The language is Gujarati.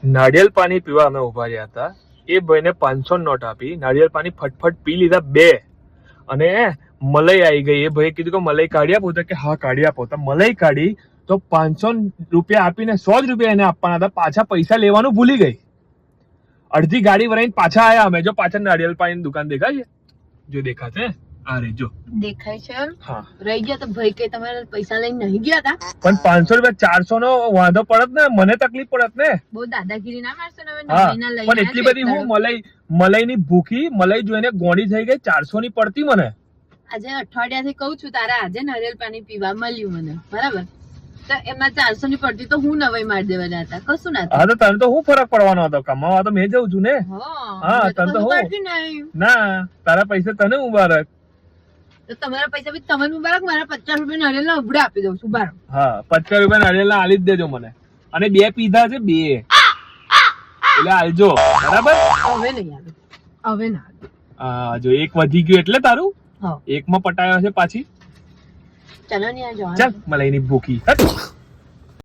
નાળિયેર પાણી પીવા અમે ઉભા રહ્યા હતા. એ ભાઈને 500 નોટ આપી, નાળિયેર પાણી ફટફટ પી લીધા 2, અને મલાઈ આવી ગઈ. એ ભાઈ કીધું કે મલાઈ કાઢી આપો, તો કે હા કાઢી આપો. તો મલાઈ કાઢી તો 500 રૂપિયા આપીને 100 જ રૂપિયા એને આપવાના હતા. પાછા પૈસા લેવાનું ભૂલી ગઈ. અડધી ગાડી ભરાઈને પાછા આયા અમે. જો પાછળ નાળિયેર પાણીની દુકાન દેખાય છે? જો દેખાશે આ રે જો દેખાય છે. હા, રહી ગયા તો ભાઈ કે તમારે પૈસા લઈને નહીં ગયા હતા. પણ 500 રૂપિયા 400 નો વાંધો પડત ને, મને તકલીફ પડત ને. બહુ દાદાગીરી ના મારશો ને. હવે હા, નવીના લઈને પણ એટલી બધી હું મલાઈની ભૂખી, મલાઈ જોઈને ગોળી થઈ ગઈ. 400 ની પડતી મને. આજે અઠવાડિયાથી કહું છું તારે આજે નારિયેળ પાણી પીવા મળ્યું મને, બરાબર? તો એમાં 400 ની પડતી તો હું નવાઈ મારી દેવાના હતા, કશું ના. હા, તો તને તો હું ફરક પડવાનો હતો? કમાવા તો મેં જઉં છું ને. હા, તને તો હું ના, તારા પૈસા તને મુબારક. તો તમારા પૈસા બી તમને મુબારક. મારા 50 રૂપિયા નારિયેળ ના ઉભડા આપી દઉં છું. બાર હા, 50 રૂપિયા નારિયેળ ના આલી જ દેજો મને. અને 2 પીધા છે, 2 એટલે આલજો, બરાબર? હવે નહીં આવે, હવે ના આવે. હા, જો 1 વધી ગયું એટલે તારું. હા, 1 માં પટાયો છે પાછી. ચાલો ને આ જવાનું. ચાલ મલાઈની ભૂખી.